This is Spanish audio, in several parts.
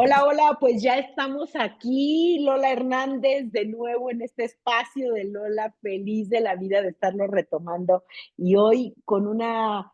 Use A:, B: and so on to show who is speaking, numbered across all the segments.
A: Hola, hola, pues ya estamos aquí, Lola Hernández, de nuevo en este espacio de Lola, feliz de la vida de estarlo retomando. Y hoy con una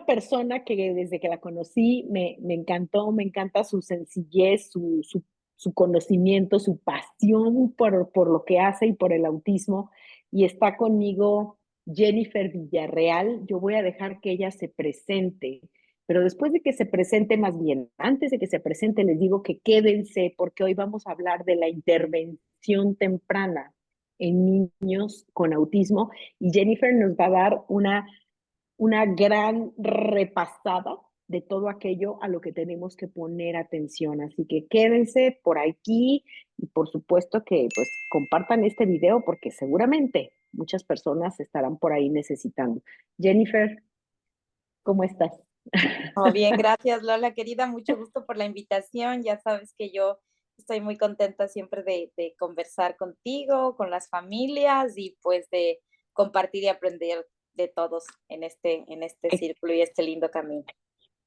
A: persona que desde que la conocí me encantó, me encanta su sencillez, su conocimiento, su pasión por lo que hace y por el autismo. Y está conmigo Jennifer Villarreal. Yo voy a dejar que ella se presente. Pero después de que se presente, más bien, antes de que se presente, les digo que quédense porque hoy vamos a hablar de la intervención temprana en niños con autismo y Jennifer nos va a dar una gran repasada de todo aquello a lo que tenemos que poner atención. Así que quédense por aquí y por supuesto que pues compartan este video porque seguramente muchas personas estarán por ahí necesitando. Jennifer, ¿cómo estás?
B: Oh, bien, gracias Lola, querida, mucho gusto por la invitación. Ya sabes que yo estoy muy contenta siempre de conversar contigo, con las familias y pues de compartir y aprender de todos en este círculo y este lindo camino.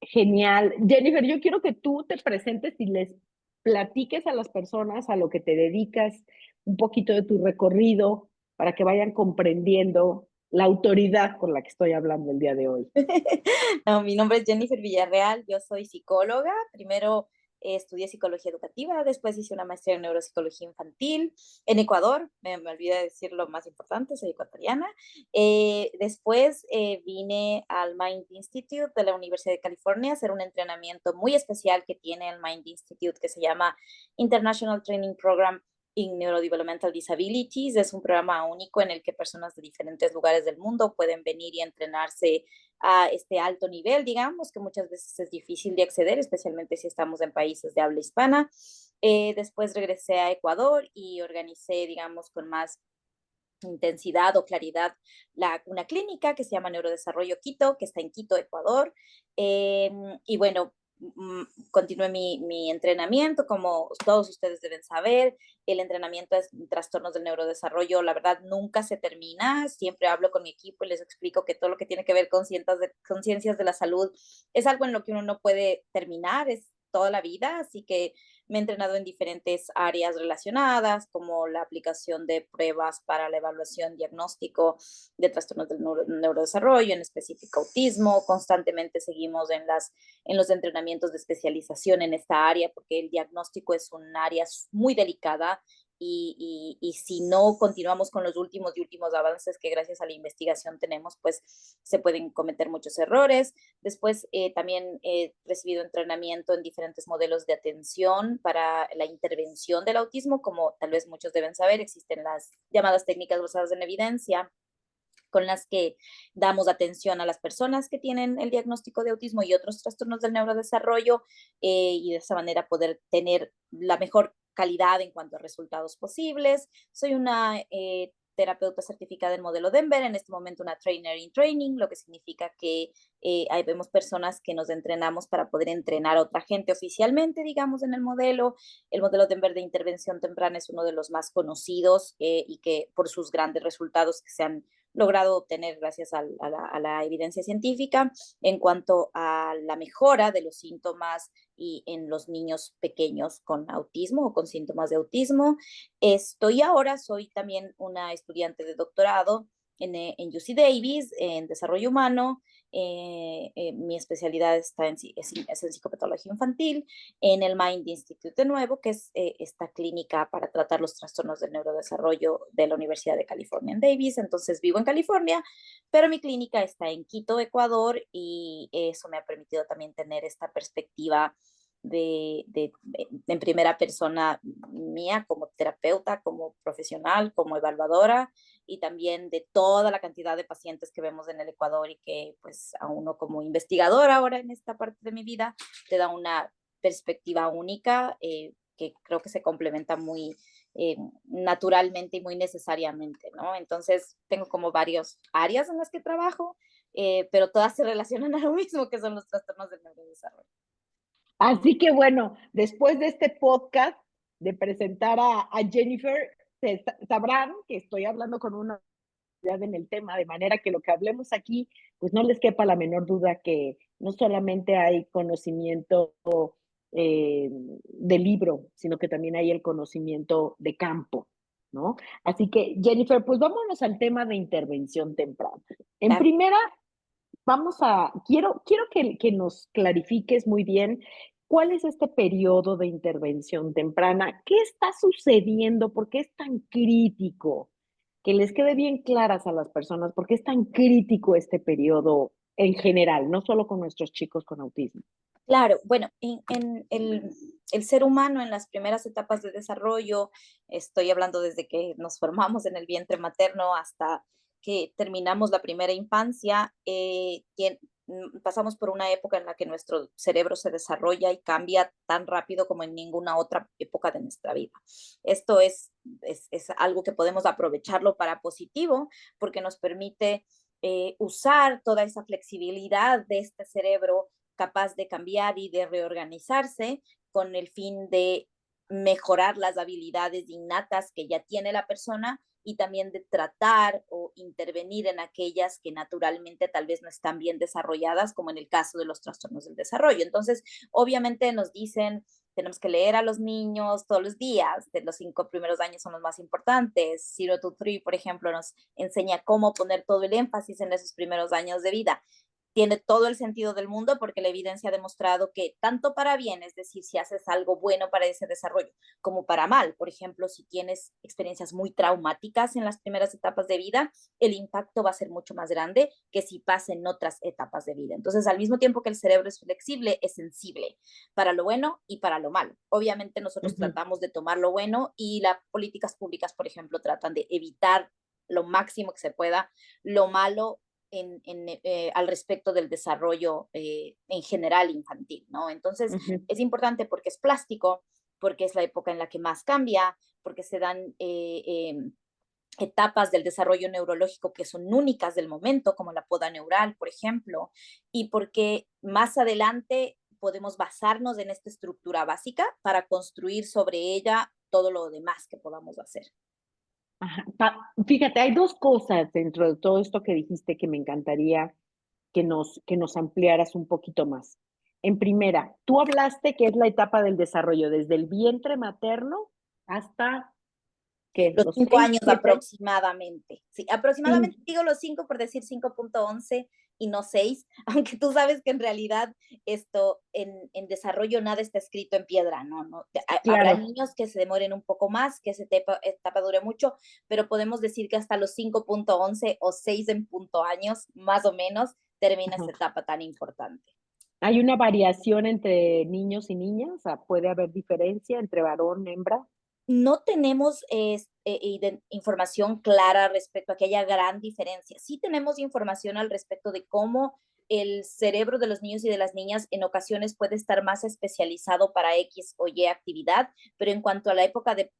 A: Genial. Jennifer, yo quiero que tú te presentes y les platiques a las personas a lo que te dedicas, un poquito de tu recorrido, para que vayan comprendiendo la autoridad con la que estoy hablando el día de hoy.
B: No, mi nombre es Jennifer Villarreal, yo soy psicóloga. Primero estudié psicología educativa, después hice una maestría en neuropsicología infantil en Ecuador. Me olvidé de decir lo más importante, soy ecuatoriana. Después vine al Mind Institute de la Universidad de California a hacer un entrenamiento muy especial que tiene el Mind Institute que se llama International Training Program in Neurodevelopmental Disabilities. Es un programa único en el que personas de diferentes lugares del mundo pueden venir y entrenarse a este alto nivel, digamos, que muchas veces es difícil de acceder, especialmente si estamos en países de habla hispana. Después regresé a Ecuador y organicé, digamos, con más intensidad o claridad una clínica que se llama Neurodesarrollo Quito, que está en Quito, Ecuador. Y bueno, continué mi entrenamiento, como todos ustedes deben saber, el entrenamiento es trastornos del neurodesarrollo, la verdad nunca se termina, siempre hablo con mi equipo y les explico que todo lo que tiene que ver con ciencias de la salud es algo en lo que uno no puede terminar, es toda la vida, así que me he entrenado en diferentes áreas relacionadas, como la aplicación de pruebas para la evaluación diagnóstico de trastornos del neurodesarrollo, en específico autismo. Constantemente seguimos en los entrenamientos de especialización en esta área, porque el diagnóstico es un área muy delicada y si no continuamos con los últimos y últimos avances que gracias a la investigación tenemos, pues se pueden cometer muchos errores. Después también he recibido entrenamiento en diferentes modelos de atención para la intervención del autismo, como tal vez muchos deben saber, existen las llamadas técnicas basadas en evidencia con las que damos atención a las personas que tienen el diagnóstico de autismo y otros trastornos del neurodesarrollo y de esa manera poder tener la mejor calidad en cuanto a resultados posibles. Soy una terapeuta certificada en modelo Denver, en este momento una trainer in training, lo que significa que ahí vemos personas que nos entrenamos para poder entrenar a otra gente oficialmente, digamos, en el modelo. El modelo Denver de intervención temprana es uno de los más conocidos y que por sus grandes resultados que se han logrado obtener gracias a la evidencia científica en cuanto a la mejora de los síntomas y en los niños pequeños con autismo o con síntomas de autismo. Soy también una estudiante de doctorado en UC Davis, en desarrollo humano. Mi especialidad está es en psicopatología infantil, en el Mind Institute de nuevo, que es esta clínica para tratar los trastornos del neurodesarrollo de la Universidad de California en Davis. Entonces vivo en California, pero mi clínica está en Quito, Ecuador, y eso me ha permitido también tener esta perspectiva en primera persona mía como terapeuta, como profesional, como evaluadora y también de toda la cantidad de pacientes que vemos en el Ecuador y que pues a uno como investigador ahora en esta parte de mi vida te da una perspectiva única que creo que se complementa muy naturalmente y muy necesariamente, ¿no? Entonces tengo como varias áreas en las que trabajo, pero todas se relacionan a lo mismo que son los trastornos del neurodesarrollo.
A: Así que bueno, después de este podcast, de presentar a Jennifer, sabrán que estoy hablando con una en el tema, de manera que lo que hablemos aquí, pues no les quepa la menor duda que no solamente hay conocimiento de libro, sino que también hay el conocimiento de campo, ¿no? Así que, Jennifer, pues vámonos al tema de intervención temprana. En
B: Claro.
A: primera, quiero que nos clarifiques muy bien cuál es este periodo de intervención temprana, qué está sucediendo, por qué es tan crítico, que les quede bien claras a las personas, por qué es tan crítico este periodo en general, no solo con nuestros chicos con autismo.
B: Claro, bueno, en el ser humano en las primeras etapas de desarrollo, estoy hablando desde que nos formamos en el vientre materno hasta que terminamos la primera infancia, pasamos por una época en la que nuestro cerebro se desarrolla y cambia tan rápido como en ninguna otra época de nuestra vida. Esto es algo que podemos aprovecharlo para positivo porque nos permite usar toda esa flexibilidad de este cerebro capaz de cambiar y de reorganizarse con el fin de mejorar las habilidades innatas que ya tiene la persona y también de tratar o intervenir en aquellas que naturalmente tal vez no están bien desarrolladas, como en el caso de los trastornos del desarrollo. Entonces, obviamente nos dicen, tenemos que leer a los niños todos los días, de los 5 primeros años son los más importantes. 0 to 3, por ejemplo, nos enseña cómo poner todo el énfasis en esos primeros años de vida. Tiene todo el sentido del mundo porque la evidencia ha demostrado que tanto para bien, es decir, si haces algo bueno para ese desarrollo, como para mal, por ejemplo, si tienes experiencias muy traumáticas en las primeras etapas de vida, el impacto va a ser mucho más grande que si pasa en otras etapas de vida. Entonces, al mismo tiempo que el cerebro es flexible, es sensible para lo bueno y para lo malo. Obviamente nosotros tratamos de tomar lo bueno y las políticas públicas, por ejemplo, tratan de evitar lo máximo que se pueda lo malo al respecto del desarrollo en general infantil, ¿no? Entonces, es importante porque es plástico, porque es la época en la que más cambia, porque se dan etapas del desarrollo neurológico que son únicas del momento, como la poda neural, por ejemplo, y porque más adelante podemos basarnos en esta estructura básica para construir sobre ella todo lo demás que podamos hacer.
A: Ajá. Fíjate, hay dos cosas dentro de todo esto que dijiste que me encantaría que nos ampliaras un poquito más. En primera, tú hablaste que es la etapa del desarrollo, desde el vientre materno hasta que
B: Los
A: los 6,
B: años
A: 7,
B: aproximadamente. Sí, aproximadamente
A: 5.
B: digo los 5 por decir 5.11 y no 6, aunque tú sabes que en realidad esto en desarrollo nada está escrito en piedra, ¿no? No habrá
A: Claro.
B: niños que se demoren un poco más, que esa etapa dure mucho, pero podemos decir que hasta los 5.11 o 6 en punto años, más o menos, termina
A: Ajá.
B: esta etapa tan importante.
A: ¿Hay una variación entre niños y niñas? O sea, ¿puede haber diferencia entre varón, hembra?
B: No tenemos información clara respecto a que haya gran diferencia. Sí tenemos información al respecto de cómo el cerebro de los niños y de las niñas en ocasiones puede estar más especializado para X o Y actividad, pero en cuanto a la época de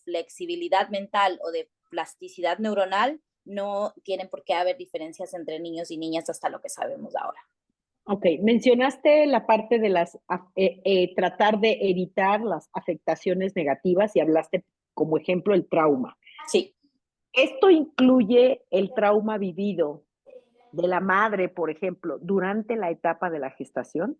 B: flexibilidad mental o de plasticidad neuronal, no tienen por qué haber diferencias entre niños y niñas hasta lo que sabemos ahora.
A: Ok, mencionaste la parte de tratar de evitar las afectaciones negativas y hablaste como ejemplo el trauma.
B: Sí.
A: Esto incluye el trauma vivido de la madre, por ejemplo, durante la etapa de la gestación.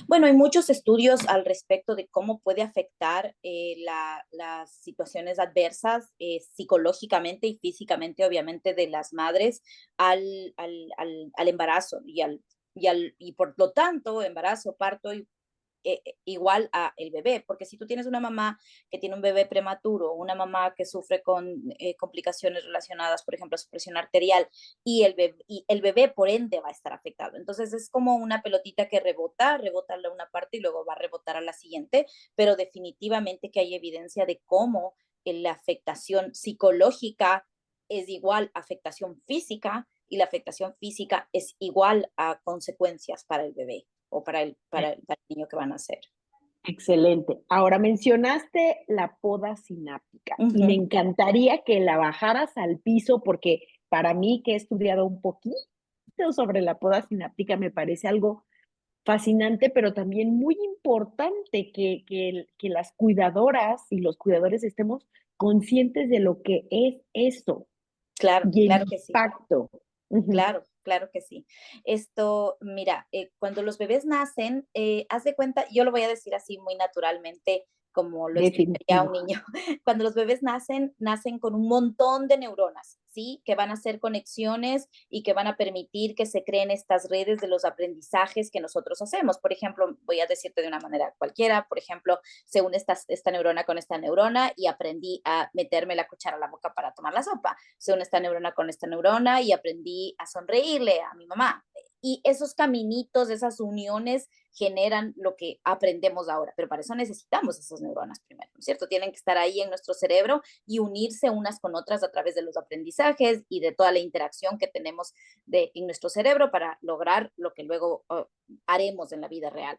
B: Bueno, hay muchos estudios al respecto de cómo puede afectar las situaciones adversas psicológicamente y físicamente, obviamente, de las madres al embarazo y por lo tanto, embarazo, parto y igual a el bebé, porque si tú tienes una mamá que tiene un bebé prematuro, una mamá que sufre con complicaciones relacionadas, por ejemplo, a su presión arterial, y el bebé por ende va a estar afectado. Entonces es como una pelotita que rebota a una parte y luego va a rebotar a la siguiente, pero definitivamente que hay evidencia de cómo la afectación psicológica es igual a afectación física y la afectación física es igual a consecuencias para el bebé o para el niño que van a hacer.
A: Excelente. Ahora mencionaste la poda sináptica y me encantaría que la bajaras al piso porque para mí que he estudiado un poquito sobre la poda sináptica me parece algo fascinante, pero también muy importante que las cuidadoras y los cuidadores estemos conscientes de lo que es esto
B: Claro,
A: y el
B: claro que sí.
A: impacto. Ujú.
B: Claro, claro que sí. Esto, mira, cuando los bebés nacen, haz de cuenta, yo lo voy a decir así muy naturalmente, como lo explicaría un
A: Definitivo.
B: niño. Cuando los bebés nacen, nacen con un montón de neuronas, ¿sí? Que van a hacer conexiones y que van a permitir que se creen estas redes de los aprendizajes que nosotros hacemos. Por ejemplo, voy a decirte de una manera cualquiera, por ejemplo, se une esta neurona con esta neurona y aprendí a meterme la cuchara a la boca para tomar la sopa. Se une esta neurona con esta neurona y aprendí a sonreírle a mi mamá. Y esos caminitos, esas uniones generan lo que aprendemos ahora, pero para eso necesitamos esas neuronas primero, ¿no es cierto? Tienen que estar ahí en nuestro cerebro y unirse unas con otras a través de los aprendizajes y de toda la interacción que tenemos en nuestro cerebro para lograr lo que luego haremos en la vida real.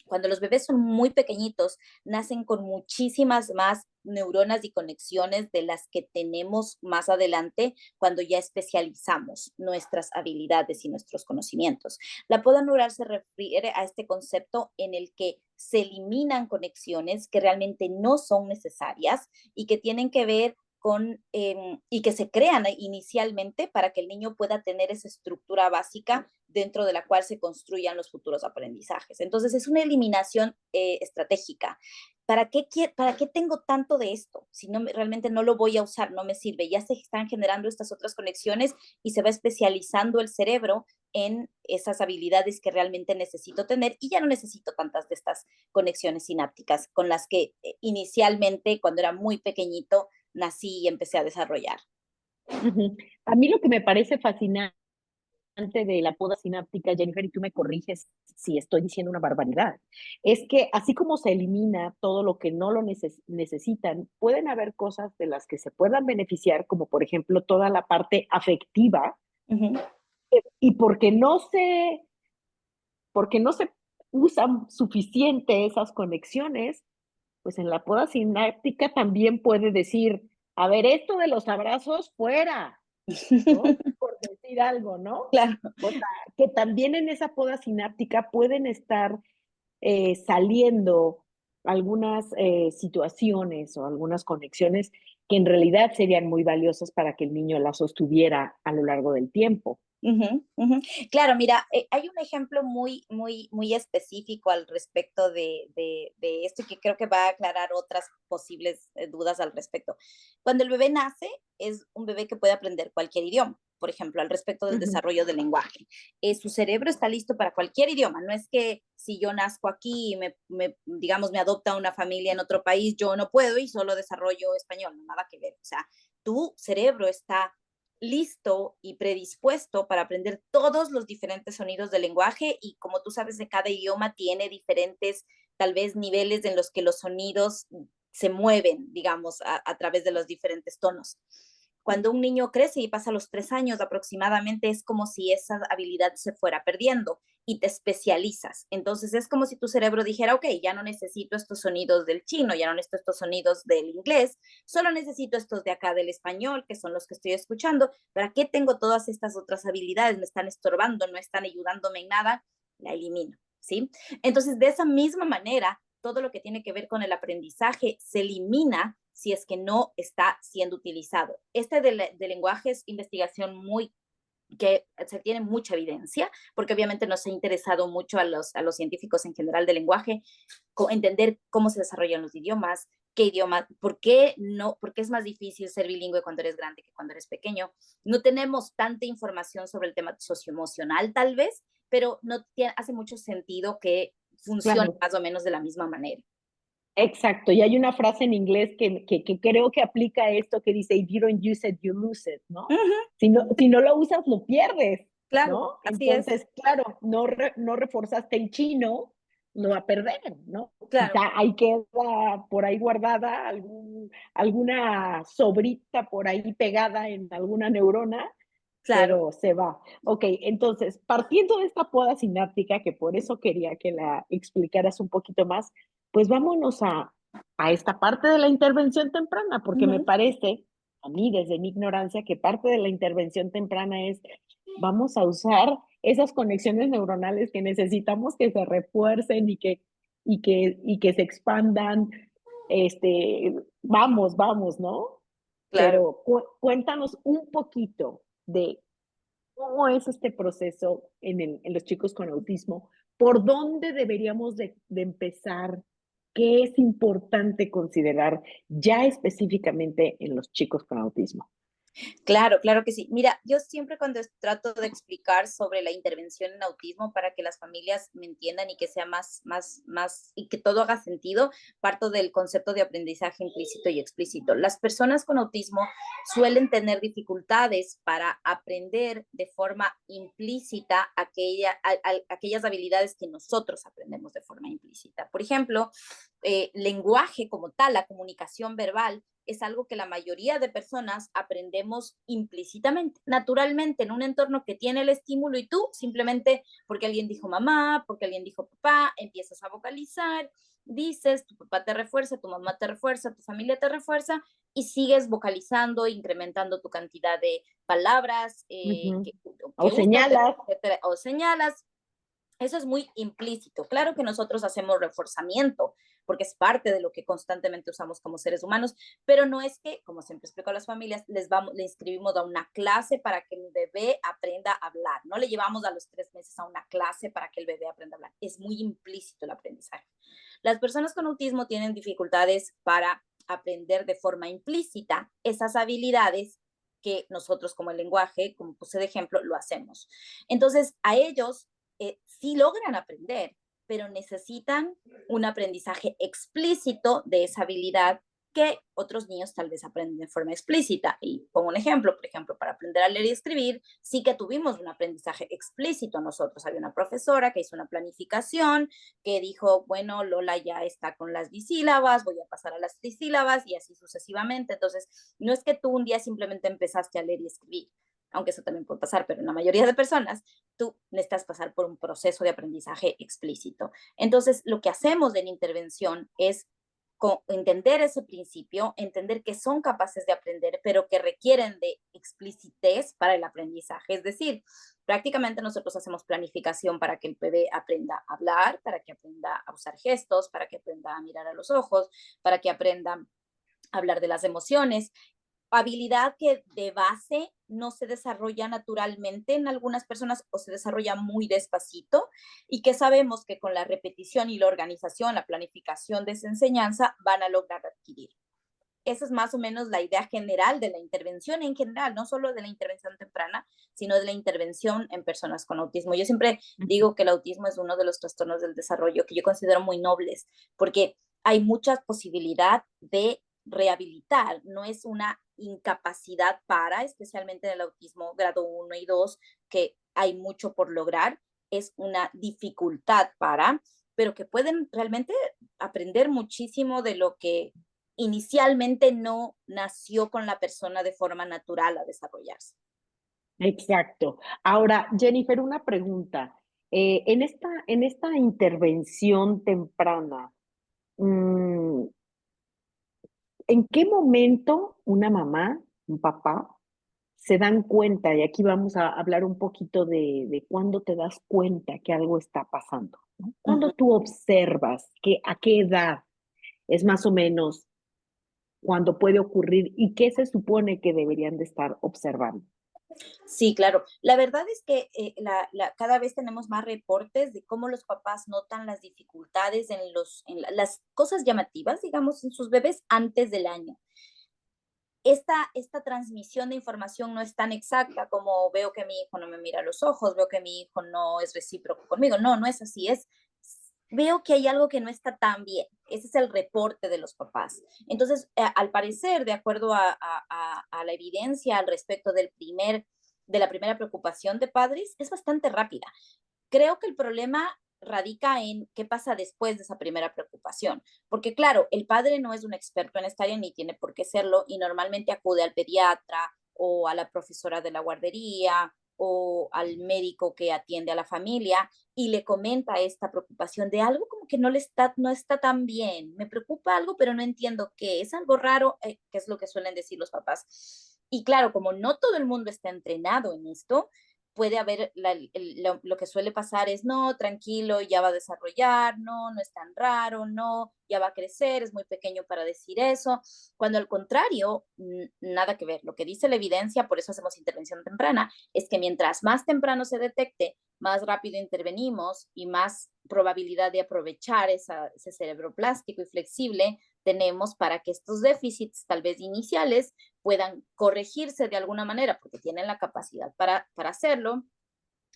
B: Cuando los bebés son muy pequeñitos, nacen con muchísimas más neuronas y conexiones de las que tenemos más adelante cuando ya especializamos nuestras habilidades y nuestros conocimientos. La poda neural se refiere a este concepto en el que se eliminan conexiones que realmente no son necesarias y que tienen que ver y que se crean inicialmente para que el niño pueda tener esa estructura básica dentro de la cual se construyan los futuros aprendizajes. Entonces, es una eliminación estratégica. ¿Para qué tengo tanto de esto? Si no, realmente no lo voy a usar, no me sirve. Ya se están generando estas otras conexiones y se va especializando el cerebro en esas habilidades que realmente necesito tener y ya no necesito tantas de estas conexiones sinápticas con las que inicialmente, cuando era muy pequeñito, nací y empecé a desarrollar.
A: Ujú. A mí lo que me parece fascinante de la poda sináptica, Jennifer, y tú me corriges si estoy diciendo una barbaridad, es que así como se elimina todo lo que no lo necesitan, pueden haber cosas de las que se puedan beneficiar, como por ejemplo toda la parte afectiva,
B: Uh -huh.
A: y porque no se usan suficiente esas conexiones, pues en la poda sináptica también puede decir, a ver, esto de los abrazos fuera, ¿no? Por decir algo, ¿no?
B: Claro.
A: O sea, que también en esa poda sináptica pueden estar saliendo algunas situaciones o algunas conexiones que en realidad serían muy valiosas para que el niño las sostuviera a lo largo del tiempo.
B: Ujú, ujú. Claro, mira, hay un ejemplo muy específico al respecto de esto y que creo que va a aclarar otras posibles dudas al respecto. Cuando el bebé nace, es un bebé que puede aprender cualquier idioma. Por ejemplo, al respecto del
A: Ujú.
B: desarrollo del lenguaje. Su cerebro está listo para cualquier idioma. No es que si yo nazco aquí y digamos, me adopta una familia en otro país, yo no puedo y solo desarrollo español. No, nada que ver. O sea, tu cerebro está listo y predispuesto para aprender todos los diferentes sonidos del lenguaje y como tú sabes, de cada idioma tiene diferentes, tal vez, niveles en los que los sonidos se mueven, digamos, a través de los diferentes tonos. Cuando un niño crece y pasa los 3 años aproximadamente, es como si esa habilidad se fuera perdiendo y te especializas. Entonces es como si tu cerebro dijera, ok, ya no necesito estos sonidos del chino, ya no necesito estos sonidos del inglés, solo necesito estos de acá del español, que son los que estoy escuchando. ¿Para qué tengo todas estas otras habilidades? Me están estorbando, no están ayudándome en nada, la elimino, ¿sí? Entonces, de esa misma manera, todo lo que tiene que ver con el aprendizaje se elimina si es que no está siendo utilizado. Este de lenguaje es investigación muy que se tiene mucha evidencia, porque obviamente nos ha interesado mucho a los científicos en general del lenguaje, entender cómo se desarrollan los idiomas, qué idioma, por qué no, por qué es más difícil ser bilingüe cuando eres grande que cuando eres pequeño. No tenemos tanta información sobre el tema socioemocional, tal vez, pero no tiene, hace mucho sentido que funcione
A: Claro.
B: más o menos de la misma manera.
A: Exacto, y hay una frase en inglés que creo que aplica esto que dice, if you don't use it, you lose it, ¿no?
B: Ujú,
A: Si no lo usas, lo pierdes,
B: claro,
A: ¿no?
B: así es,
A: Entonces, claro, no reforzaste el chino, lo va a perder, ¿no?
B: claro,
A: Quizá ahí queda por ahí guardada alguna sobrita por ahí pegada en alguna neurona,
B: claro.
A: pero se va. Ok, entonces, partiendo de esta poda sináptica, que por eso quería que la explicaras un poquito más, pues vámonos a esta parte de la intervención temprana, porque me
B: Ujú,
A: parece, a mí desde mi ignorancia, que parte de la intervención temprana es, vamos a usar esas conexiones neuronales que necesitamos que se refuercen y que se expandan. Vamos, ¿no?
B: claro.
A: Pero cuéntanos un poquito de ¿Cómo es este proceso en los chicos con autismo? ¿Por dónde deberíamos de empezar? ¿Qué es importante considerar ya específicamente en los chicos con autismo?
B: Claro, claro que sí. Mira, yo siempre cuando trato de explicar sobre la intervención en autismo para que las familias me entiendan y que sea y que todo haga sentido, parto del concepto de aprendizaje implícito y explícito. Las personas con autismo suelen tener dificultades para aprender de forma implícita aquellas habilidades que nosotros aprendemos de forma implícita. Por ejemplo, lenguaje como tal, la comunicación verbal, es algo que la mayoría de personas aprendemos implícitamente, naturalmente, en un entorno que tiene el estímulo y tú simplemente porque alguien dijo mamá, porque alguien dijo papá, empiezas a vocalizar, dices, tu papá te refuerza, tu mamá te refuerza, tu familia te refuerza y sigues vocalizando, incrementando tu cantidad de palabras
A: Ujú. O
B: que usas,
A: señalas.
B: etcétera, o señalas. Eso es muy implícito. Claro que nosotros hacemos reforzamiento, porque es parte de lo que constantemente usamos como seres humanos, pero no es que, como siempre explico a las familias, le inscribimos a una clase para que el bebé aprenda a hablar. No le llevamos a los 3 meses a una clase para que el bebé aprenda a hablar. Es muy implícito el aprendizaje. Las personas con autismo tienen dificultades para aprender de forma implícita esas habilidades que nosotros como el lenguaje, como puse de ejemplo, lo hacemos. Entonces, a ellos sí logran aprender, pero necesitan un aprendizaje explícito de esa habilidad que otros niños tal vez aprenden de forma explícita. Y pongo un ejemplo, por ejemplo, para aprender a leer y escribir, sí que tuvimos un aprendizaje explícito nosotros. Había una profesora que hizo una planificación, que dijo, bueno, Lola ya está con las bisílabas, voy a pasar a las trisílabas y así sucesivamente. Entonces, no es que tú un día simplemente empezaste a leer y escribir, aunque eso también puede pasar, pero en la mayoría de personas, tú necesitas pasar por un proceso de aprendizaje explícito. Entonces, lo que hacemos en intervención es entender ese principio, entender que son capaces de aprender, pero que requieren de explicitez para el aprendizaje. Es decir, prácticamente nosotros hacemos planificación para que el bebé aprenda a hablar, para que aprenda a usar gestos, para que aprenda a mirar a los ojos, para que aprenda a hablar de las emociones, habilidad que de base no se desarrolla naturalmente en algunas personas o se desarrolla muy despacito y que sabemos que con la repetición y la organización, la planificación de esa enseñanza van a lograr adquirir. Esa es más o menos la idea general de la intervención en general, no solo de la intervención temprana, sino de la intervención en personas con autismo. Yo siempre digo que el autismo es uno de los trastornos del desarrollo que yo considero muy nobles, porque hay mucha posibilidad de rehabilitar, no es una incapacidad para, especialmente en el autismo grado 1 y 2, que hay mucho por lograr, es una dificultad para, pero que pueden realmente aprender muchísimo de lo que inicialmente no nació con la persona de forma natural a desarrollarse.
A: Exacto. Ahora, Jennifer, una pregunta. En esta intervención temprana, mm, ¿en qué momento una mamá, un papá, se dan cuenta? Y aquí vamos a hablar un poquito de cuándo te das cuenta que algo está pasando, ¿no?
B: Uh
A: ¿Cuándo
B: -huh.
A: tú observas a qué edad es más o menos cuando puede ocurrir y qué se supone que deberían de estar observando?
B: Sí, claro. La verdad es que cada vez tenemos más reportes de cómo los papás notan las dificultades las cosas llamativas, digamos, en sus bebés antes del año. Esta transmisión de información no es tan exacta como veo que mi hijo no me mira a los ojos, veo que mi hijo no es recíproco conmigo. No, no es así. Veo que hay algo que no está tan bien. Ese es el reporte de los papás. Entonces, al parecer, de acuerdo a la evidencia al respecto de la primera preocupación de padres, es bastante rápida. Creo que el problema radica en qué pasa después de esa primera preocupación, porque claro, el padre no es un experto en esta área ni tiene por qué serlo y normalmente acude al pediatra o a la profesora de la guardería o al médico que atiende a la familia y le comenta esta preocupación de algo como que no está tan bien, me preocupa algo, pero no entiendo qué, es algo raro, que es lo que suelen decir los papás. Y claro, como no todo el mundo está entrenado en esto, puede haber, lo que suele pasar es, no, tranquilo, ya va a desarrollar, no es tan raro, no, ya va a crecer, es muy pequeño para decir eso, cuando al contrario, nada que ver. Lo que dice la evidencia, por eso hacemos intervención temprana, es que mientras más temprano se detecte, más rápido intervenimos y más probabilidad de aprovechar ese cerebro plástico y flexible tenemos para que estos déficits, tal vez iniciales, puedan corregirse de alguna manera, porque tienen la capacidad para hacerlo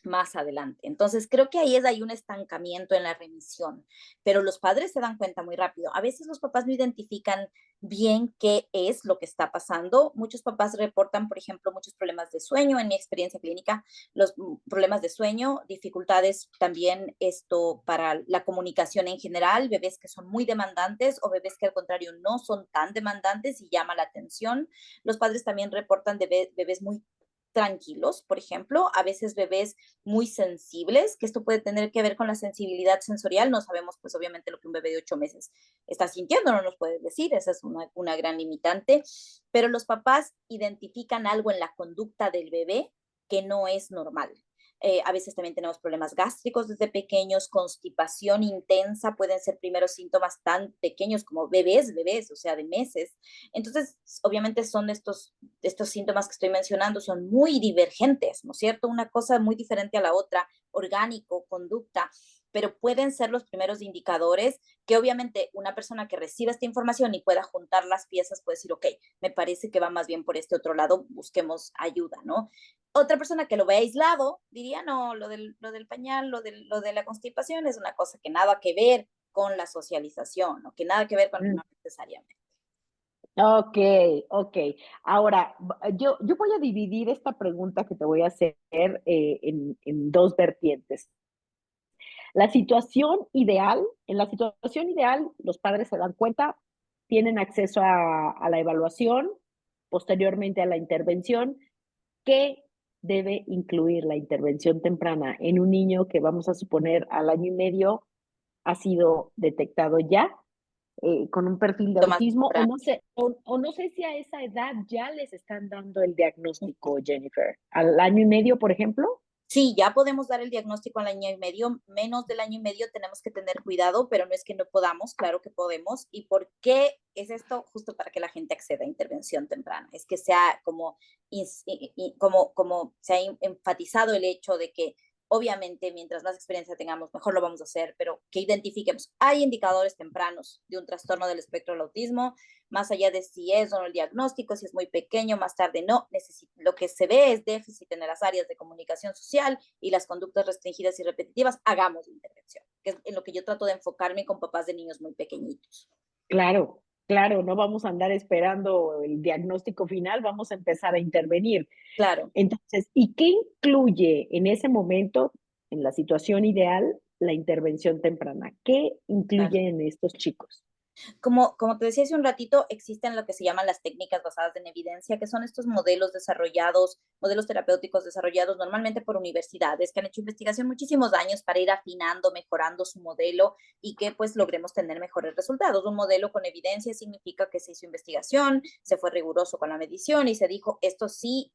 B: más adelante. Entonces, creo que hay un estancamiento en la remisión, pero los padres se dan cuenta muy rápido. A veces los papás no identifican bien qué es lo que está pasando. Muchos papás reportan, por ejemplo, muchos problemas de sueño. En mi experiencia clínica, los problemas de sueño, dificultades también esto para la comunicación en general, bebés que son muy demandantes o bebés que al contrario no son tan demandantes y llama la atención. Los padres también reportan de bebés muy tranquilos, por ejemplo, a veces bebés muy sensibles, que esto puede tener que ver con la sensibilidad sensorial. No sabemos, pues obviamente, lo que un bebé de 8 meses está sintiendo, no nos puede decir, esa es una gran limitante, pero los papás identifican algo en la conducta del bebé que no es normal. A veces también tenemos problemas gástricos desde pequeños, constipación intensa, pueden ser primeros síntomas tan pequeños como bebés, o sea, de meses. Entonces, obviamente son estos síntomas que estoy mencionando, son muy divergentes, ¿no es cierto? Una cosa muy diferente a la otra, orgánico, conducta, pero pueden ser los primeros indicadores que obviamente una persona que reciba esta información y pueda juntar las piezas puede decir, ok, me parece que va más bien por este otro lado, busquemos ayuda, ¿no? Otra persona que lo ve aislado diría, no, lo del pañal, lo de la constipación es una cosa que nada que ver con la socialización, ¿no? Que nada que ver con
A: Mm.
B: no necesariamente.
A: Ok, ok. Ahora, yo voy a dividir esta pregunta que te voy a hacer en dos vertientes. La situación ideal, en la situación ideal, los padres se dan cuenta, tienen acceso a la evaluación, posteriormente a la intervención. ¿Qué debe incluir la intervención temprana en un niño que vamos a suponer al año y medio ha sido detectado ya con un perfil de
B: Más
A: autismo
B: temprano.
A: o no sé si a esa edad ya les están dando el diagnóstico, Jennifer? ¿Al año y medio, por ejemplo?
B: Sí, ya podemos dar el diagnóstico al año y medio, menos del año y medio tenemos que tener cuidado, pero no es que no podamos, claro que podemos. ¿Y por qué es esto? Justo para que la gente acceda a intervención temprana. Es que sea como se ha enfatizado el hecho de que obviamente mientras más experiencia tengamos, mejor lo vamos a hacer, pero que identifiquemos. Hay indicadores tempranos de un trastorno del espectro del autismo, más allá de si es o no el diagnóstico, si es muy pequeño, más tarde no, lo que se ve es déficit en las áreas de comunicación social y las conductas restringidas y repetitivas, hagamos intervención, que es en lo que yo trato de enfocarme con papás de niños muy pequeñitos.
A: Claro, claro, no vamos a andar esperando el diagnóstico final, vamos a empezar a intervenir.
B: Claro.
A: Entonces, ¿y qué incluye en ese momento, en la situación ideal, la intervención temprana? ¿Qué
B: Claro.
A: incluye en estos chicos?
B: Como te decía hace un ratito, existen lo que se llaman las técnicas basadas en evidencia, que son estos modelos desarrollados, modelos terapéuticos desarrollados normalmente por universidades que han hecho investigación muchísimos años para ir afinando, mejorando su modelo y que pues logremos tener mejores resultados. Un modelo con evidencia significa que se hizo investigación, se fue riguroso con la medición y se dijo, esto sí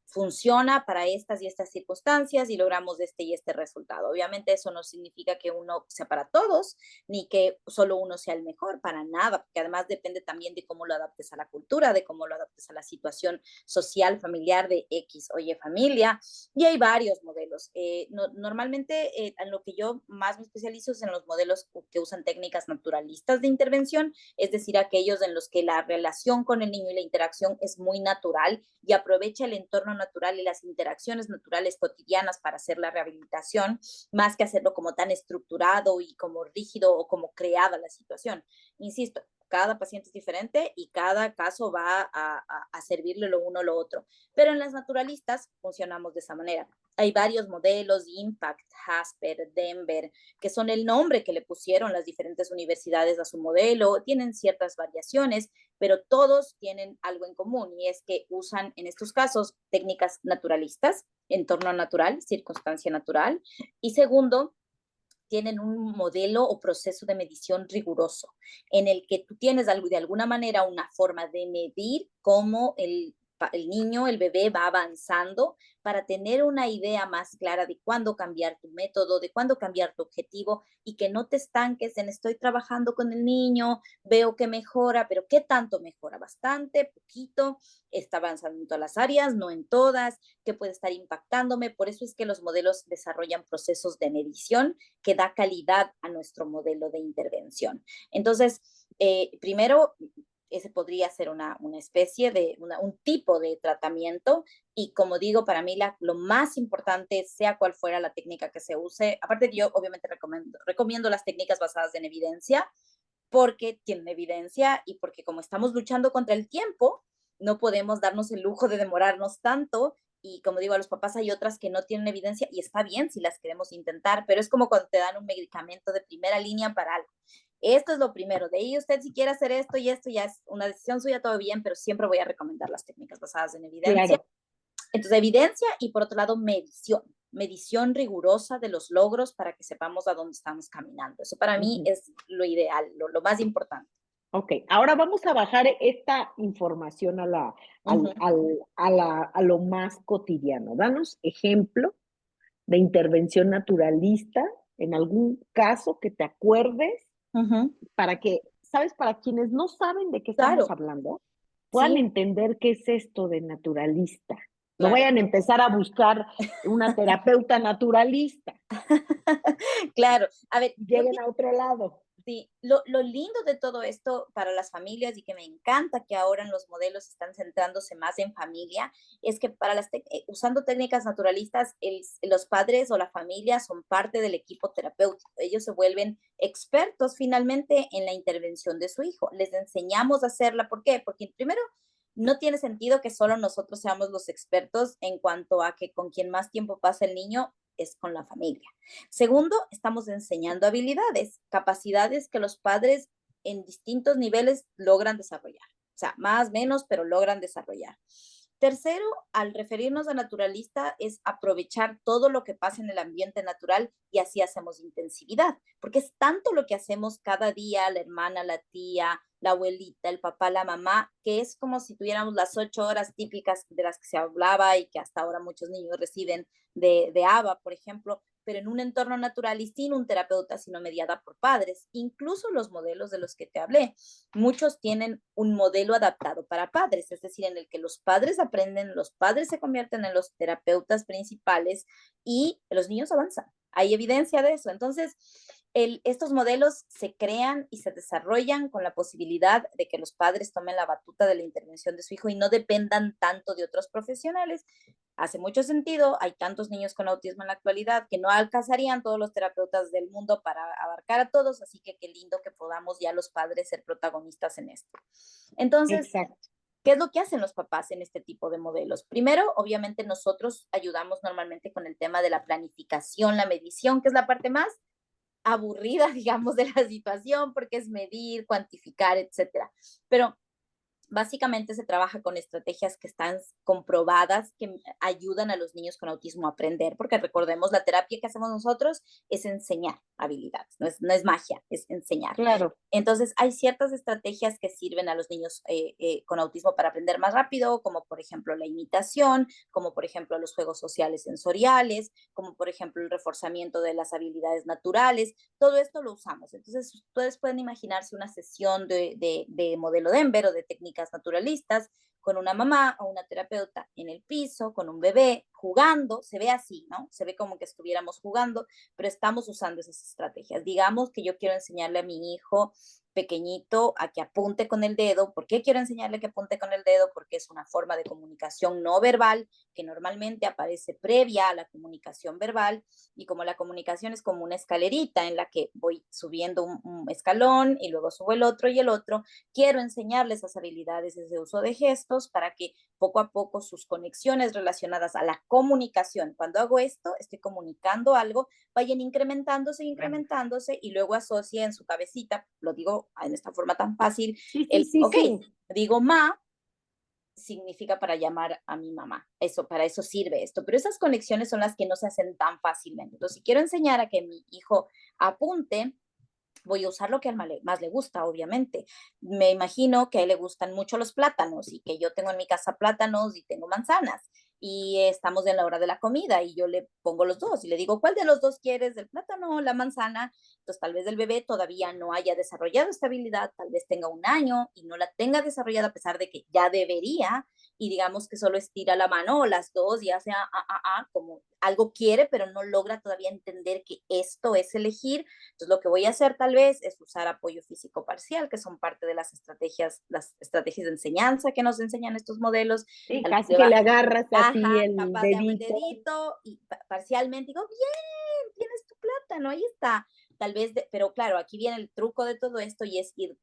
B: funciona para estas y estas circunstancias y logramos este y este resultado. Obviamente eso no significa que uno sea para todos, ni que solo uno sea el mejor, para nada, porque además depende también de cómo lo adaptes a la cultura, de cómo lo adaptes a la situación social, familiar de X o Y familia, y hay varios modelos. Normalmente en lo que yo más me especializo es en los modelos que usan técnicas naturalistas de intervención, es decir, aquellos en los que la relación con el niño y la interacción es muy natural y aprovecha el entorno natural y las interacciones naturales cotidianas para hacer la rehabilitación, más que hacerlo como tan estructurado y como rígido o como creada la situación. Insisto, cada paciente es diferente y cada caso va a servirle lo uno o lo otro. Pero en las naturalistas funcionamos de esa manera. Hay varios modelos, Impact, Hasper, Denver, que son el nombre que le pusieron las diferentes universidades a su modelo, tienen ciertas variaciones, pero todos tienen algo en común y es que usan en estos casos técnicas naturalistas, entorno natural, circunstancia natural, y segundo, tienen un modelo o proceso de medición riguroso en el que tú tienes de alguna manera una forma de medir cómo el niño, el bebé va avanzando para tener una idea más clara de cuándo cambiar tu método, de cuándo cambiar tu objetivo y que no te estanques en estoy trabajando con el niño, veo que mejora, pero ¿qué tanto mejora? Bastante, poquito, está avanzando en todas las áreas, no en todas, que puede estar impactándome. Por eso es que los modelos desarrollan procesos de medición que da calidad a nuestro modelo de intervención. Entonces, primero, ese podría ser una especie de, un tipo de tratamiento y como digo, para mí lo más importante, sea cual fuera la técnica que se use, aparte que yo obviamente recomiendo las técnicas basadas en evidencia, porque tienen evidencia y porque como estamos luchando contra el tiempo, no podemos darnos el lujo de demorarnos tanto y como digo a los papás hay otras que no tienen evidencia y está bien si las queremos intentar, pero es como cuando te dan un medicamento de primera línea para algo. Esto es lo primero, de ahí usted si quiere hacer esto y esto ya es una decisión suya, todo bien, pero siempre voy a recomendar las técnicas basadas en evidencia.
A: Claro.
B: Entonces, evidencia y por otro lado, medición rigurosa de los logros para que sepamos a dónde estamos caminando. Eso para mí es lo ideal, lo más importante.
A: Ok, ahora vamos a bajar esta información a lo más cotidiano. Danos ejemplo de intervención naturalista en algún caso que te acuerdes para que, ¿sabes? Para quienes no saben de qué estamos
B: Claro,
A: hablando, puedan
B: sí,
A: entender qué es esto de naturalista. No
B: claro.
A: vayan a empezar a buscar una terapeuta naturalista.
B: Claro, a ver, yo
A: Lleguen a otro lado.
B: sí, lo lindo de todo esto para las familias y que me encanta que ahora en los modelos están centrándose más en familia, es que para usando técnicas naturalistas, los padres o la familia son parte del equipo terapéutico. Ellos se vuelven expertos finalmente en la intervención de su hijo. Les enseñamos a hacerla. ¿Por qué? Porque primero, no tiene sentido que solo nosotros seamos los expertos en cuanto a que con quien más tiempo pasa el niño es con la familia. Segundo, estamos enseñando habilidades, capacidades que los padres en distintos niveles logran desarrollar. O sea, más, menos, pero logran desarrollar. Tercero, al referirnos a naturalista, es aprovechar todo lo que pasa en el ambiente natural y así hacemos intensividad, porque es tanto lo que hacemos cada día, la hermana, la tía, la abuelita, el papá, la mamá, que es como si tuviéramos las 8 horas típicas de las que se hablaba y que hasta ahora muchos niños reciben de ABA, por ejemplo, pero en un entorno natural y sin un terapeuta, sino mediada por padres. Incluso los modelos de los que te hablé, muchos tienen un modelo adaptado para padres, es decir, en el que los padres aprenden, los padres se convierten en los terapeutas principales y los niños avanzan. Hay evidencia de eso. Entonces, estos modelos se crean y se desarrollan con la posibilidad de que los padres tomen la batuta de la intervención de su hijo y no dependan tanto de otros profesionales. Hace mucho sentido, hay tantos niños con autismo en la actualidad que no alcanzarían todos los terapeutas del mundo para abarcar a todos, así que qué lindo que podamos ya los padres ser protagonistas en esto. Entonces,
A: Exacto.
B: ¿qué es lo que hacen los papás en este tipo de modelos? Primero, obviamente nosotros ayudamos normalmente con el tema de la planificación, la medición, que es la parte más aburrida, digamos, de la situación, porque es medir, cuantificar, etcétera. Pero básicamente se trabaja con estrategias que están comprobadas, que ayudan a los niños con autismo a aprender, porque recordemos, la terapia que hacemos nosotros es enseñar habilidades, no es magia, es enseñar.
A: Claro.
B: Entonces, hay ciertas estrategias que sirven a los niños con autismo para aprender más rápido, como por ejemplo la imitación, como por ejemplo los juegos sociales sensoriales, como por ejemplo el reforzamiento de las habilidades naturales. Todo esto lo usamos. Entonces, ustedes pueden imaginarse una sesión de modelo Denver o de técnicas naturalistas con una mamá o una terapeuta en el piso, con un bebé, jugando, se ve así, ¿no? Se ve como que estuviéramos jugando, pero estamos usando esas estrategias. Digamos que yo quiero enseñarle a mi hijo pequeñito a que apunte con el dedo. ¿Por qué quiero enseñarle que apunte con el dedo? Porque es una forma de comunicación no verbal que normalmente aparece previa a la comunicación verbal y como la comunicación es como una escalerita en la que voy subiendo un escalón y luego subo el otro y el otro, quiero enseñarles esas habilidades de uso de gestos para que poco a poco sus conexiones relacionadas a la comunicación, cuando hago esto, estoy comunicando algo, vayan incrementándose y luego asocia en su cabecita, lo digo en esta forma tan fácil,
A: Sí, sí, sí,
B: ok,
A: sí.
B: digo ma, significa para llamar a mi mamá. Eso, para eso sirve esto. Pero esas conexiones son las que no se hacen tan fácilmente. Entonces, si quiero enseñar a que mi hijo apunte, voy a usar lo que más le gusta, obviamente. Me imagino que a él le gustan mucho los plátanos y que yo tengo en mi casa plátanos y tengo manzanas y estamos en la hora de la comida y yo le pongo los dos y le digo, ¿cuál de los dos quieres, el plátano o la manzana? Entonces tal vez el bebé todavía no haya desarrollado esta habilidad, tal vez tenga un año y no la tenga desarrollada a pesar de que ya debería y digamos que solo estira la mano o las dos y hace como algo quiere, pero no logra todavía entender que esto es elegir. Entonces, lo que voy a hacer tal vez es usar apoyo físico parcial, que son parte de las estrategias de enseñanza que nos enseñan estos modelos.
A: Sí,
B: Tal vez
A: casi
B: le
A: que
B: va,
A: le agarras así
B: ajá,
A: el
B: capaz de hago el
A: dedito.
B: dedito y parcialmente digo, bien, tienes tu plátano, ahí está. Tal vez, pero claro, aquí viene el truco de todo esto y es ir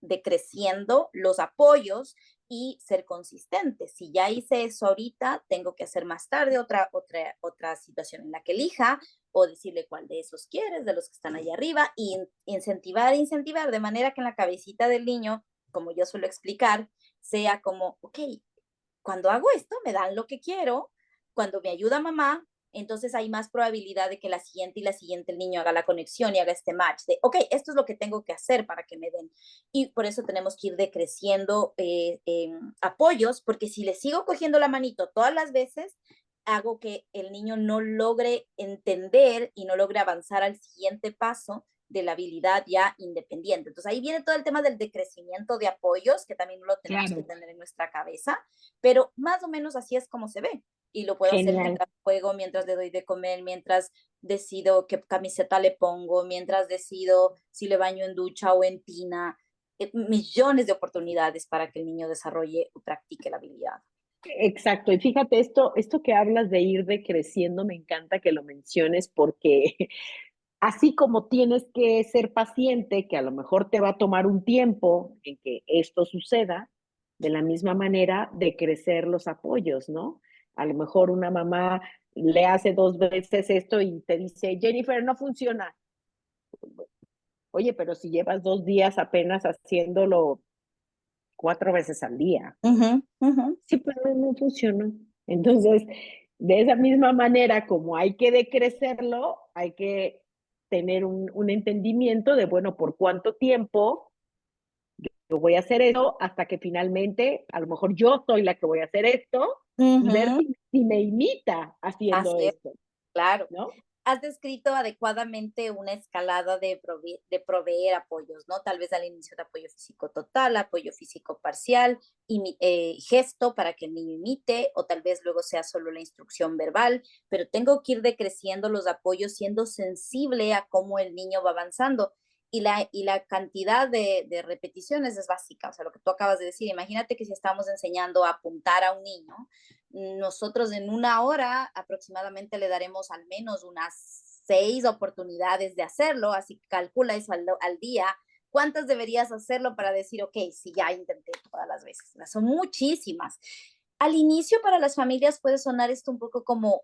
B: decreciendo los apoyos y ser consistente. Si ya hice eso ahorita, tengo que hacer más tarde otra situación en la que elija o decirle cuál de esos quieres, de los que están ahí arriba, y incentivar, de manera que en la cabecita del niño, como yo suelo explicar, sea como, ok, cuando hago esto me dan lo que quiero, cuando me ayuda mamá, entonces hay más probabilidad de que la siguiente y la siguiente el niño haga la conexión y haga este match de, ok, esto es lo que tengo que hacer para que me den. Y por eso tenemos que ir decreciendo apoyos, porque si le sigo cogiendo la manito todas las veces, hago que el niño no logre entender y no logre avanzar al siguiente paso de la habilidad ya independiente. Entonces ahí viene todo el tema del decrecimiento de apoyos, que también lo tenemos que
A: Claro,
B: tener en nuestra cabeza, pero más o menos así es como se ve. Y lo puedo hacer
A: genial.
B: mientras juego, mientras le doy de comer, mientras decido qué camiseta le pongo, mientras decido si le baño en ducha o en tina. Millones de oportunidades para que el niño desarrolle o practique la habilidad.
A: Exacto. Y fíjate, esto que hablas de ir decreciendo, me encanta que lo menciones porque así como tienes que ser paciente, que a lo mejor te va a tomar un tiempo en que esto suceda, de la misma manera de crecer los apoyos, ¿no? A lo mejor una mamá le hace 2 veces esto y te dice, Jennifer, no funciona. Oye, pero si llevas 2 días apenas haciéndolo 4 veces al día.
B: Uh -huh, uh -huh.
A: Sí, pero no funcionó. Entonces, de esa misma manera, como hay que decrecerlo, hay que tener un entendimiento de, bueno, por cuánto tiempo yo voy a hacer eso hasta que finalmente, a lo mejor yo soy la que voy a hacer esto
B: Uh
A: y ver
B: -huh.
A: si me imita haciendo
B: Así es,
A: esto,
B: claro.
A: ¿no?
B: Has descrito adecuadamente una escalada de proveer apoyos, ¿no? Tal vez al inicio de apoyo físico total, apoyo físico parcial, gesto para que el niño imite, o tal vez luego sea solo la instrucción verbal, pero tengo que ir decreciendo los apoyos siendo sensible a cómo el niño va avanzando. Y la cantidad de repeticiones es básica, o sea, lo que tú acabas de decir, imagínate que si estamos enseñando a apuntar a un niño, nosotros en una hora aproximadamente le daremos al menos unas 6 oportunidades de hacerlo, así que calcula eso al día. ¿Cuántas deberías hacerlo para decir, ok, sí, ya intenté todas las veces? Son muchísimas. Al inicio para las familias puede sonar esto un poco como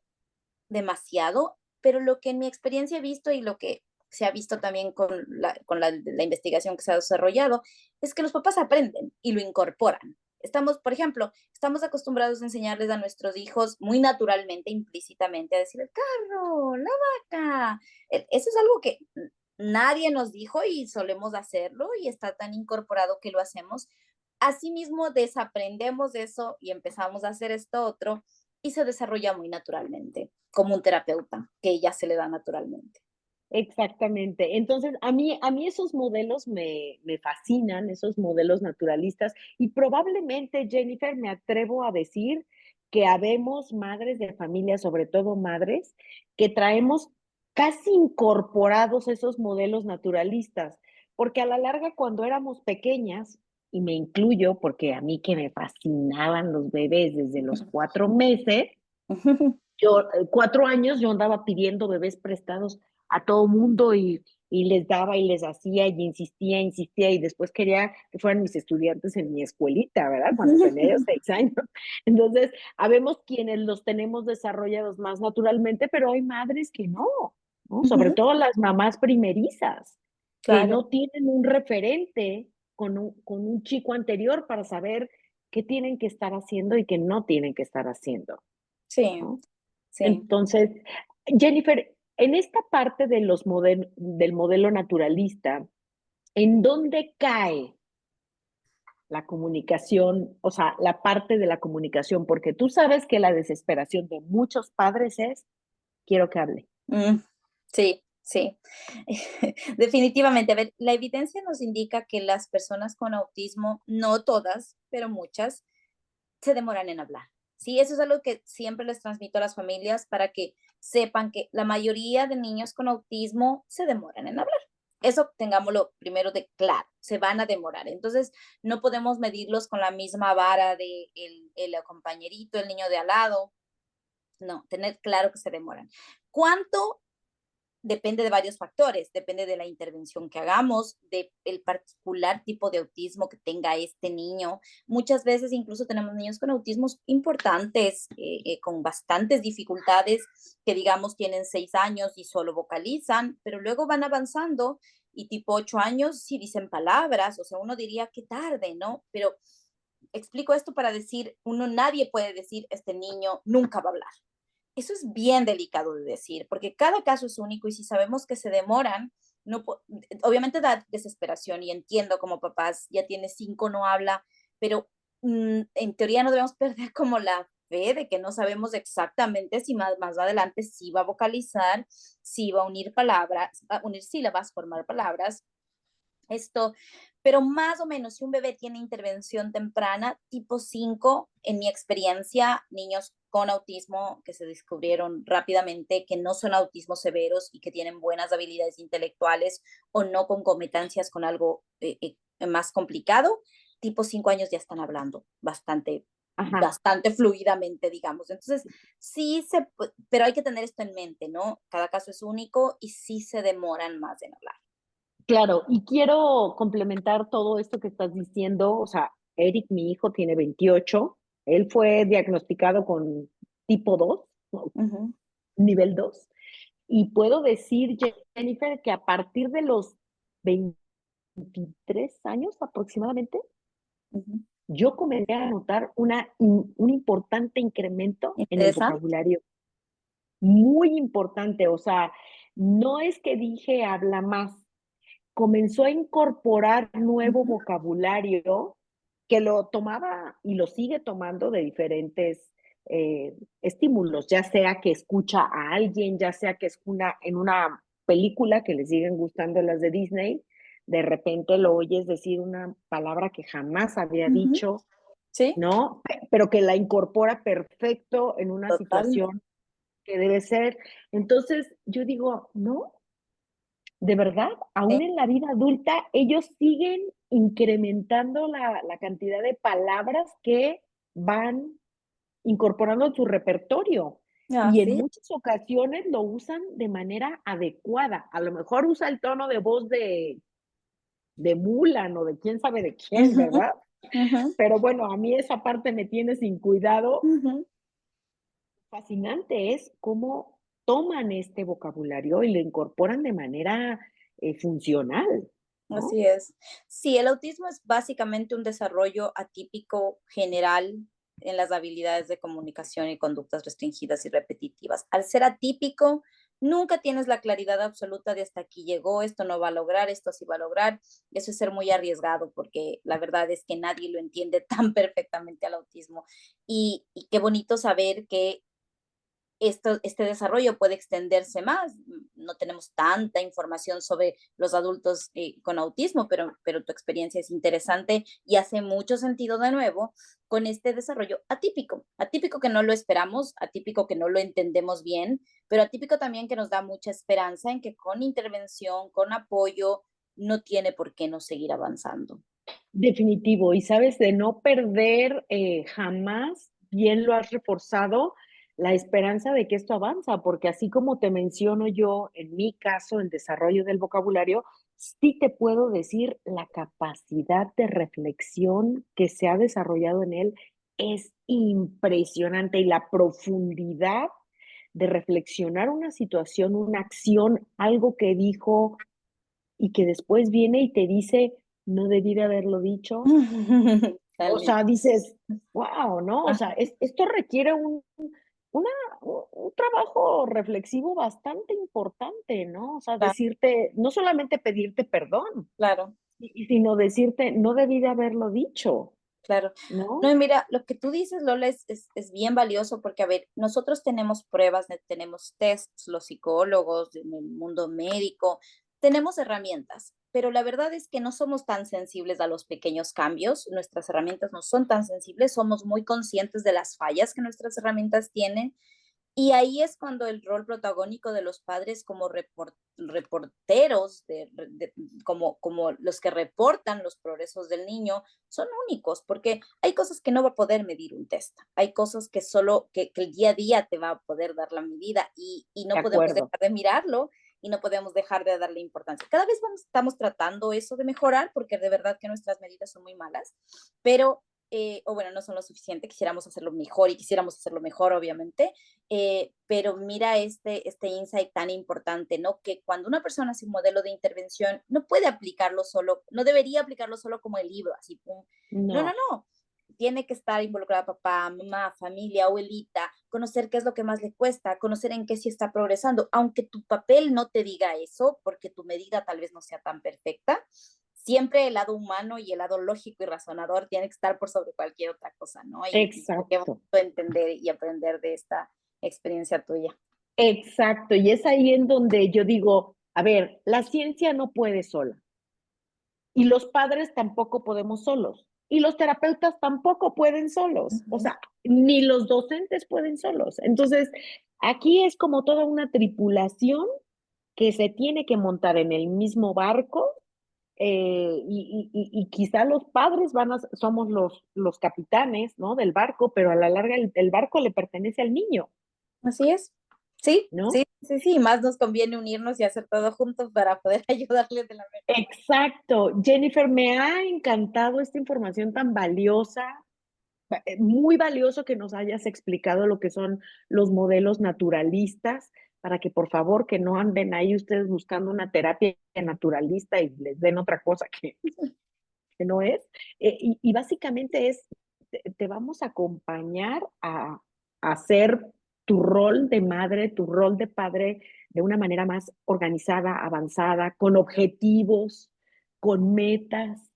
B: demasiado, pero lo que en mi experiencia he visto y lo que se ha visto también con la investigación que se ha desarrollado, es que los papás aprenden y lo incorporan. Por ejemplo, estamos acostumbrados a enseñarles a nuestros hijos muy naturalmente, implícitamente, a decir el carro, la vaca. Eso es algo que nadie nos dijo y solemos hacerlo y está tan incorporado que lo hacemos. Asimismo, desaprendemos eso y empezamos a hacer esto otro y se desarrolla muy naturalmente, como un terapeuta, que ya se le da naturalmente.
A: Exactamente. Entonces, a mí esos modelos me fascinan, esos modelos naturalistas, y probablemente, Jennifer, me atrevo a decir que habemos madres de familia, sobre todo madres, que traemos casi incorporados esos modelos naturalistas, porque a la larga, cuando éramos pequeñas, y me incluyo porque a mí que me fascinaban los bebés desde los 4 meses, 4 años yo andaba pidiendo bebés prestados a todo mundo y les daba y les hacía y insistía y después quería que fueran mis estudiantes en mi escuelita, ¿verdad? Cuando tenía yo 6 años. Entonces, habemos quienes los tenemos desarrollados más naturalmente, pero hay madres que no, ¿no? Sobre todo las mamás primerizas, que
B: Claro,
A: no tienen un referente con un chico anterior para saber qué tienen que estar haciendo y qué no tienen que estar haciendo,
B: sí,
A: ¿no?
B: sí.
A: Entonces, Jennifer, en esta parte del modelo naturalista, ¿En dónde cae la comunicación, o sea, la parte de la comunicación? Porque tú sabes que la desesperación de muchos padres es, quiero que hable.
B: Mm, sí, sí. Definitivamente. A ver, la evidencia nos indica que las personas con autismo, no todas, pero muchas, se demoran en hablar. Sí, eso es algo que siempre les transmito a las familias para que sepan que la mayoría de niños con autismo se demoran en hablar. Eso tengámoslo primero de claro, se van a demorar. Entonces, no podemos medirlos con la misma vara de el compañerito, el niño de al lado. No, tener claro que se demoran. ¿Cuánto? Depende de varios factores, depende de la intervención que hagamos, del particular tipo de autismo que tenga este niño. Muchas veces incluso tenemos niños con autismos importantes, con bastantes dificultades, que digamos tienen 6 años y solo vocalizan, pero luego van avanzando y tipo 8 años sí dicen palabras, o sea, uno diría que tarde, ¿no? Pero explico esto para decir, nadie puede decir, este niño nunca va a hablar. Eso es bien delicado de decir, porque cada caso es único y si sabemos que se demoran, no, obviamente da desesperación y entiendo como papás, ya tiene 5, no habla, pero en teoría no debemos perder como la fe de que no sabemos exactamente si más adelante sí va a vocalizar, si va a unir palabras, a unir sílabas, formar palabras, esto, pero más o menos si un bebé tiene intervención temprana, tipo 5, en mi experiencia, niños con autismo que se descubrieron rápidamente que no son autismos severos y que tienen buenas habilidades intelectuales o no concomitancias con algo más complicado, tipo 5 años ya están hablando
A: Ajá,
B: bastante fluidamente, digamos. Entonces, sí pero hay que tener esto en mente, ¿no? Cada caso es único y sí se demoran más en hablar.
A: claro. Y quiero complementar todo esto que estás diciendo. O sea, Eric, mi hijo, tiene 28. Él fue diagnosticado con tipo 2, no,
B: Uh -huh,
A: nivel 2. Y puedo decir, Jennifer, que a partir de los 23 años aproximadamente,
B: uh -huh.
A: yo comencé a notar un importante incremento en el
B: Interesante.
A: vocabulario, muy importante. O sea, no es que dije habla más, comenzó a incorporar nuevo
B: Ujú,
A: vocabulario que lo tomaba y lo sigue tomando de diferentes estímulos, ya sea que escucha a alguien, ya sea que es en una película que le siguen gustando las de Disney, de repente lo oyes decir una palabra que jamás había
B: ujú.
A: dicho,
B: Sí,
A: ¿no? Pero que la incorpora perfecto en una
B: total.
A: situación que debe ser. Entonces, yo digo, no, de verdad,
B: Sí.
A: aún en la vida adulta, ellos siguen incrementando la cantidad de palabras que van incorporando en su repertorio.
B: Ah,
A: Y en
B: sí.
A: muchas ocasiones lo usan de manera adecuada. A lo mejor usa el tono de voz de Mulan o de quién sabe de quién,
B: Ujú,
A: ¿verdad?
B: ujú,
A: Pero bueno, a mí esa parte me tiene sin cuidado.
B: ujú.
A: Fascinante es cómo toman este vocabulario y lo incorporan de manera funcional, ¿no?
B: Así es. Sí, el autismo es básicamente un desarrollo atípico general en las habilidades de comunicación y conductas restringidas y repetitivas. Al ser atípico, nunca tienes la claridad absoluta de hasta aquí llegó, esto no va a lograr, esto sí va a lograr. Eso es ser muy arriesgado porque la verdad es que nadie lo entiende tan perfectamente al autismo. Y qué bonito saber que este desarrollo puede extenderse más. No tenemos tanta información sobre los adultos con autismo, pero tu experiencia es interesante y hace mucho sentido de nuevo con este desarrollo atípico. Atípico que no lo esperamos, atípico que no lo entendemos bien, pero atípico también que nos da mucha esperanza en que con intervención, con apoyo, no tiene por qué no seguir avanzando.
A: Definitivo. Y sabes, de no perder jamás, bien lo has reforzado, la esperanza de que esto avanza, porque así como te menciono yo, en mi caso, el desarrollo del vocabulario, sí te puedo decir la capacidad de reflexión que se ha desarrollado en él es impresionante y la profundidad de reflexionar una situación, una acción, algo que dijo y que después viene y te dice, no debí de haberlo dicho. O
B: Dale.
A: sea, dices, wow, ¿no? O sea, esto requiere una, un trabajo reflexivo bastante importante, ¿no? O sea,
B: Claro,
A: decirte, no solamente pedirte perdón,
B: claro.
A: sino decirte, no debí de haberlo dicho,
B: Claro. No,
A: ¿no?
B: y mira, lo que tú dices, Lola, es bien valioso porque, a ver, nosotros tenemos pruebas, tenemos tests, los psicólogos, en el mundo médico, tenemos herramientas, pero la verdad es que no somos tan sensibles a los pequeños cambios, nuestras herramientas no son tan sensibles, somos muy conscientes de las fallas que nuestras herramientas tienen y ahí es cuando el rol protagónico de los padres como reporteros, como los que reportan los progresos del niño, son únicos, porque hay cosas que no va a poder medir un test, hay cosas que solo que el día a día te va a poder dar la medida y
A: De
B: no podemos
A: acuerdo.
B: dejar de mirarlo y no podemos dejar de darle importancia. Cada vez estamos tratando eso de mejorar, porque de verdad que nuestras medidas son muy malas, pero, o bueno, no son lo suficiente, quisiéramos hacerlo mejor y quisiéramos hacerlo mejor, obviamente, pero mira este insight tan importante, ¿no? Que cuando una persona hace un modelo de intervención, no puede aplicarlo solo, no debería aplicarlo solo como el libro, así, pum. No, no,
A: No,
B: no. Tiene que estar involucrada papá, mamá, familia, abuelita, conocer qué es lo que más le cuesta, conocer en qué sí está progresando, aunque tu papel no te diga eso, porque tu medida tal vez no sea tan perfecta, siempre el lado humano y el lado lógico y razonador tiene que estar por sobre cualquier otra cosa, ¿no? Y qué bonito
A: exacto,
B: entender y aprender de esta experiencia tuya.
A: exacto. Y es ahí en donde yo digo, a ver, la ciencia no puede sola y los padres tampoco podemos solos y los terapeutas tampoco pueden solos, o
B: Ujú.
A: sea, ni los docentes pueden solos. Entonces, aquí es como toda una tripulación que se tiene que montar en el mismo barco y quizá los padres somos los capitanes, ¿no? Del barco, pero a la larga el barco le pertenece al niño,
B: Así es. Sí,
A: ¿no?
B: sí, sí, sí, más nos conviene unirnos y hacer todo juntos para poder ayudarles de la mejor manera.
A: Exacto. Jennifer, me ha encantado esta información tan valiosa, muy valioso que nos hayas explicado lo que son los modelos naturalistas, para que por favor que no anden ahí ustedes buscando una terapia naturalista y les den otra cosa que no es. Y básicamente es, te vamos a acompañar a hacer tu rol de madre, tu rol de padre de una manera más organizada, avanzada, con objetivos, con metas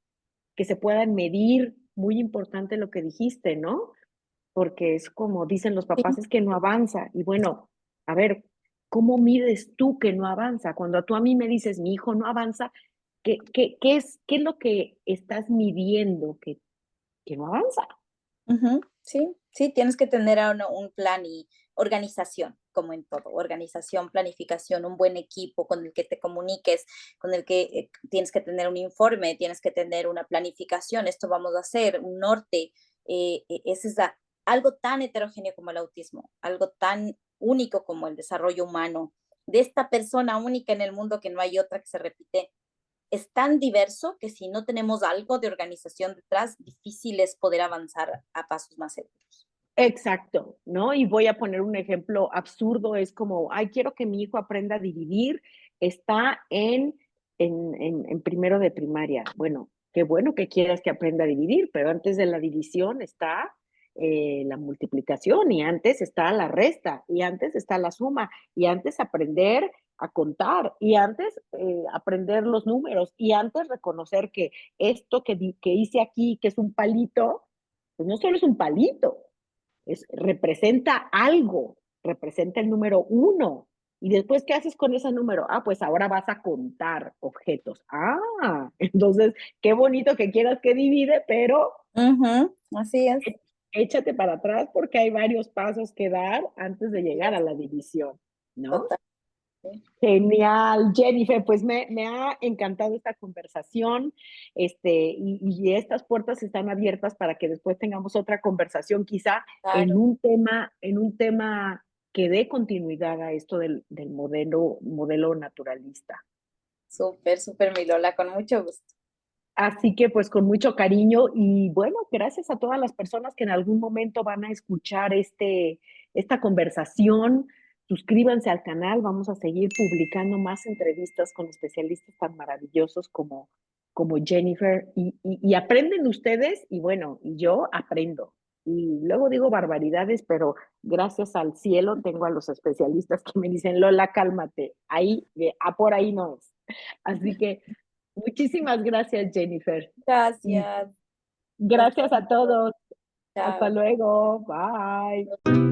A: que se puedan medir. Muy importante lo que dijiste, ¿no? Porque es como dicen los
B: Sí,
A: papás, es que no avanza. Y bueno, a ver, ¿cómo mides tú que no avanza? Cuando tú a mí me dices, mi hijo no avanza, ¿qué es lo que estás midiendo que no avanza?
B: ujú, sí, sí, tienes que tener un plan y organización, como en todo, organización, planificación, un buen equipo con el que te comuniques, con el que tienes que tener un informe, tienes que tener una planificación, esto vamos a hacer, un norte, ese es algo tan heterogéneo como el autismo, algo tan único como el desarrollo humano, de esta persona única en el mundo que no hay otra que se repite es tan diverso que si no tenemos algo de organización detrás, difícil es poder avanzar a pasos más seguros.
A: Exacto, ¿no? Y voy a poner un ejemplo absurdo, es como, ay, quiero que mi hijo aprenda a dividir, está en primero de primaria. Bueno, qué bueno que quieras que aprenda a dividir, pero antes de la división está la multiplicación y antes está la resta y antes está la suma y antes aprender a contar y antes aprender los números y antes reconocer que esto que hice aquí, que es un palito, pues no solo es un palito, representa algo, representa el número uno. Y después, ¿qué haces con ese número? Ah, pues ahora vas a contar objetos. Ah, entonces, qué bonito que quieras que divide, pero
B: Ujú, así es.
A: échate para atrás porque hay varios pasos que dar antes de llegar a la división, ¿no?
B: Total.
A: Genial, Jennifer, pues me ha encantado esta conversación, y estas puertas están abiertas para que después tengamos otra conversación, quizá
B: Claro,
A: en un tema que dé continuidad a esto del modelo naturalista.
B: súper, súper, mi Lola, con mucho gusto.
A: Así que pues con mucho cariño y bueno, gracias a todas las personas que en algún momento van a escuchar esta conversación. Suscríbanse al canal, vamos a seguir publicando más entrevistas con especialistas tan maravillosos como Jennifer y aprenden ustedes y bueno, y yo aprendo. y luego digo barbaridades, pero gracias al cielo tengo a los especialistas que me dicen, Lola, cálmate, ahí, por ahí no es. Así que muchísimas gracias, Jennifer.
B: Gracias. Nos
A: Gracias a
B: vemos.
A: todos. Hasta
B: Chao.
A: luego. Bye.